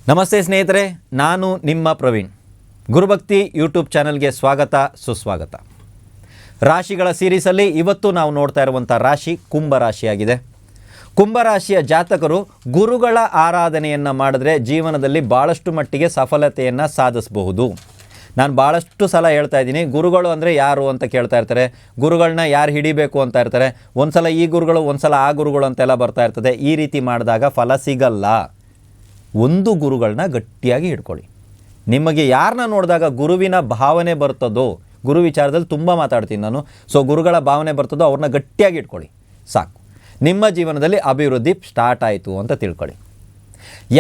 ನಮಸ್ತೆ ಸ್ನೇಹಿತರೆ, ನಾನು ನಿಮ್ಮ ಪ್ರವೀಣ್. ಗುರುಭಕ್ತಿ ಯೂಟ್ಯೂಬ್ ಚಾನಲ್ಗೆ ಸ್ವಾಗತ ಸುಸ್ವಾಗತ. ರಾಶಿಗಳ ಸೀರೀಸಲ್ಲಿ ಇವತ್ತು ನಾವು ನೋಡ್ತಾ ಇರುವಂಥ ರಾಶಿ ಕುಂಭರಾಶಿಯಾಗಿದೆ. ಕುಂಭರಾಶಿಯ ಜಾತಕರು ಗುರುಗಳ ಆರಾಧನೆಯನ್ನು ಮಾಡಿದ್ರೆ ಜೀವನದಲ್ಲಿ ಭಾಳಷ್ಟು ಮಟ್ಟಿಗೆ ಸಫಲತೆಯನ್ನು ಸಾಧಿಸಬಹುದು. ನಾನು ಭಾಳಷ್ಟು ಸಲ ಹೇಳ್ತಾ ಇದ್ದೀನಿ, ಗುರುಗಳು ಅಂದರೆ ಯಾರು ಅಂತ ಕೇಳ್ತಾ ಇರ್ತಾರೆ. ಗುರುಗಳನ್ನ ಯಾರು ಹಿಡಿಬೇಕು ಅಂತ ಇರ್ತಾರೆ. ಒಂದು ಸಲ ಈ ಗುರುಗಳು, ಒಂದು ಸಲ ಆ ಗುರುಗಳು ಅಂತೆಲ್ಲ ಬರ್ತಾ ಇರ್ತದೆ. ಈ ರೀತಿ ಮಾಡಿದಾಗ ಫಲ ಸಿಗಲ್ಲ. ಒಂದು ಗುರುಗಳನ್ನ ಗಟ್ಟಿಯಾಗಿ ಹಿಡ್ಕೊಳ್ಳಿ. ನಿಮಗೆ ಯಾರನ್ನ ನೋಡಿದಾಗ ಗುರುವಿನ ಭಾವನೆ ಬರ್ತದೋ, ಗುರು ವಿಚಾರದಲ್ಲಿ ತುಂಬ ಮಾತಾಡ್ತೀನಿ ನಾನು, ಸೊ ಗುರುಗಳ ಭಾವನೆ ಬರ್ತದೋ ಅವ್ರನ್ನ ಗಟ್ಟಿಯಾಗಿ ಇಟ್ಕೊಳ್ಳಿ, ಸಾಕು. ನಿಮ್ಮ ಜೀವನದಲ್ಲಿ ಅಭಿವೃದ್ಧಿ ಸ್ಟಾರ್ಟ್ ಆಯಿತು ಅಂತ ತಿಳ್ಕೊಳ್ಳಿ.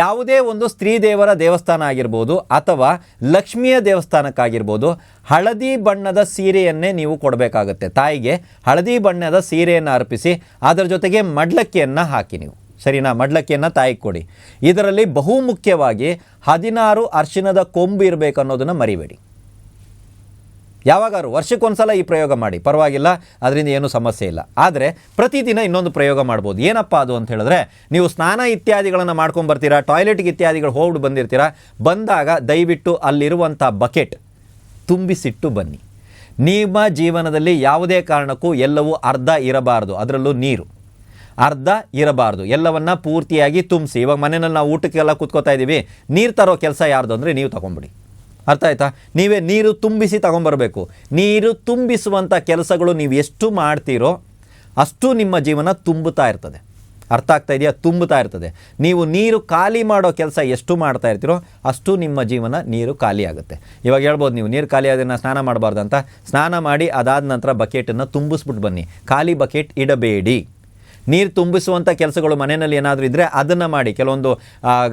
ಯಾವುದೇ ಒಂದು ಸ್ತ್ರೀ ದೇವರ ದೇವಸ್ಥಾನ ಆಗಿರ್ಬೋದು ಅಥವಾ ಲಕ್ಷ್ಮಿಯ ದೇವಸ್ಥಾನಕ್ಕಾಗಿರ್ಬೋದು, ಹಳದಿ ಬಣ್ಣದ ಸೀರೆಯನ್ನೇ ನೀವು ಕೊಡಬೇಕಾಗತ್ತೆ. ತಾಯಿಗೆ ಹಳದಿ ಬಣ್ಣದ ಸೀರೆಯನ್ನು ಅರ್ಪಿಸಿ ಅದರ ಜೊತೆಗೆ ಮಡ್ಲಕ್ಕಿಯನ್ನು ಹಾಕಿ ನೀವು, ಸರಿನಾ? ಮಡ್ಲಕ್ಕಿಯನ್ನು ತಾಯಿಗೆ ಕೊಡಿ. ಇದರಲ್ಲಿ ಬಹುಮುಖ್ಯವಾಗಿ 16 ಅರ್ಶಿನದ ಕೊಂಬು ಇರಬೇಕು ಅನ್ನೋದನ್ನು ಮರಿಬೇಡಿ. ಯಾವಾಗಾರು ವರ್ಷಕ್ಕೊಂದ್ಸಲ ಈ ಪ್ರಯೋಗ ಮಾಡಿ, ಪರವಾಗಿಲ್ಲ, ಅದರಿಂದ ಏನೂ ಸಮಸ್ಯೆ ಇಲ್ಲ. ಆದರೆ ಪ್ರತಿದಿನ ಇನ್ನೊಂದು ಪ್ರಯೋಗ ಮಾಡ್ಬೋದು. ಏನಪ್ಪ ಅದು ಅಂತ ಹೇಳಿದ್ರೆ, ನೀವು ಸ್ನಾನ ಇತ್ಯಾದಿಗಳನ್ನು ಮಾಡ್ಕೊಂಬರ್ತೀರಾ, ಟಾಯ್ಲೆಟ್ಗೆ ಇತ್ಯಾದಿಗಳು ಹೋಗ್ಬಿಟ್ಟು ಬಂದಿರ್ತೀರಾ. ಬಂದಾಗ ದಯವಿಟ್ಟು ಅಲ್ಲಿರುವಂಥ ಬಕೆಟ್ ತುಂಬಿಸಿಟ್ಟು ಬನ್ನಿ. ನಿಮ್ಮ ಜೀವನದಲ್ಲಿ ಯಾವುದೇ ಕಾರಣಕ್ಕೂ ಎಲ್ಲವೂ ಅರ್ಧ ಇರಬಾರ್ದು, ಅದರಲ್ಲೂ ನೀರು ಅರ್ಧ ಇರಬಾರ್ದು. ಎಲ್ಲವನ್ನ ಪೂರ್ತಿಯಾಗಿ ತುಂಬಿಸಿ. ಇವಾಗ ಮನೆಯಲ್ಲಿ ನಾವು ಊಟಕ್ಕೆಲ್ಲ ಕೂತ್ಕೋತಾ ಇದ್ದೀವಿ, ನೀರು ತರೋ ಕೆಲಸ ಯಾರ್ದು ಅಂದರೆ ನೀವು ತಗೊಂಬಿಡಿ. ಅರ್ಥ ಆಯ್ತಾ? ನೀವೇ ನೀರು ತುಂಬಿಸಿ ತಗೊಂಬರಬೇಕು. ನೀರು ತುಂಬಿಸುವಂಥ ಕೆಲಸಗಳು ನೀವು ಎಷ್ಟು ಮಾಡ್ತೀರೋ ಅಷ್ಟು ನಿಮ್ಮ ಜೀವನ ತುಂಬುತ್ತಾ ಇರ್ತದೆ. ಅರ್ಥ ಆಗ್ತಾ ಇದೆಯಾ? ತುಂಬುತ್ತಾ ಇರ್ತದೆ. ನೀವು ನೀರು ಖಾಲಿ ಮಾಡೋ ಕೆಲಸ ಎಷ್ಟು ಮಾಡ್ತಾ ಇರ್ತೀರೋ ಅಷ್ಟು ನಿಮ್ಮ ಜೀವನ ನೀರು ಖಾಲಿ ಆಗುತ್ತೆ. ಇವಾಗ ಹೇಳ್ಬೋದು ನೀವು, ನೀರು ಖಾಲಿ ಆಗೋದನ್ನು ಸ್ನಾನ ಮಾಡಬಾರ್ದು ಅಂತ. ಸ್ನಾನ ಮಾಡಿ ಅದಾದ ನಂತರ ಬಕೆಟನ್ನು ತುಂಬಿಸ್ಬಿಟ್ಟು ಬನ್ನಿ. ಖಾಲಿ ಬಕೆಟ್ ಇಡಬೇಡಿ. ನೀರು ತುಂಬಿಸುವಂಥ ಕೆಲಸಗಳು ಮನೆಯಲ್ಲಿ ಏನಾದರೂ ಇದ್ದರೆ ಅದನ್ನು ಮಾಡಿ. ಕೆಲವೊಂದು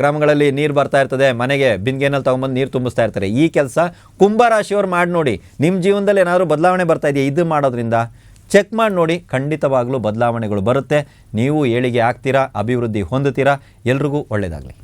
ಗ್ರಾಮಗಳಲ್ಲಿ ನೀರು ಬರ್ತಾ ಇರ್ತದೆ, ಮನೆಗೆ ಬಿಂದಿಗೆನಲ್ಲಿ ತೊಗೊಂಬಂದು ನೀರು ತುಂಬಿಸ್ತಾ ಇರ್ತಾರೆ. ಈ ಕೆಲಸ ಕುಂಭರಾಶಿಯವ್ರು ಮಾಡಿ ನೋಡಿ. ನಿಮ್ಮ ಜೀವನದಲ್ಲಿ ಏನಾದರೂ ಬದಲಾವಣೆ ಬರ್ತಾ ಇದೆಯಾ? ಇದು ಮಾಡೋದ್ರಿಂದ ಚೆಕ್ ಮಾಡಿ ನೋಡಿ, ಖಂಡಿತವಾಗಲೂ ಬದಲಾವಣೆಗಳು ಬರುತ್ತೆ. ನೀವು ಏಳಿಗೆ ಆಗ್ತೀರಾ, ಅಭಿವೃದ್ಧಿ ಹೊಂದುತ್ತೀರಾ. ಎಲ್ರಿಗೂ ಒಳ್ಳೆಯದಾಗಲಿ.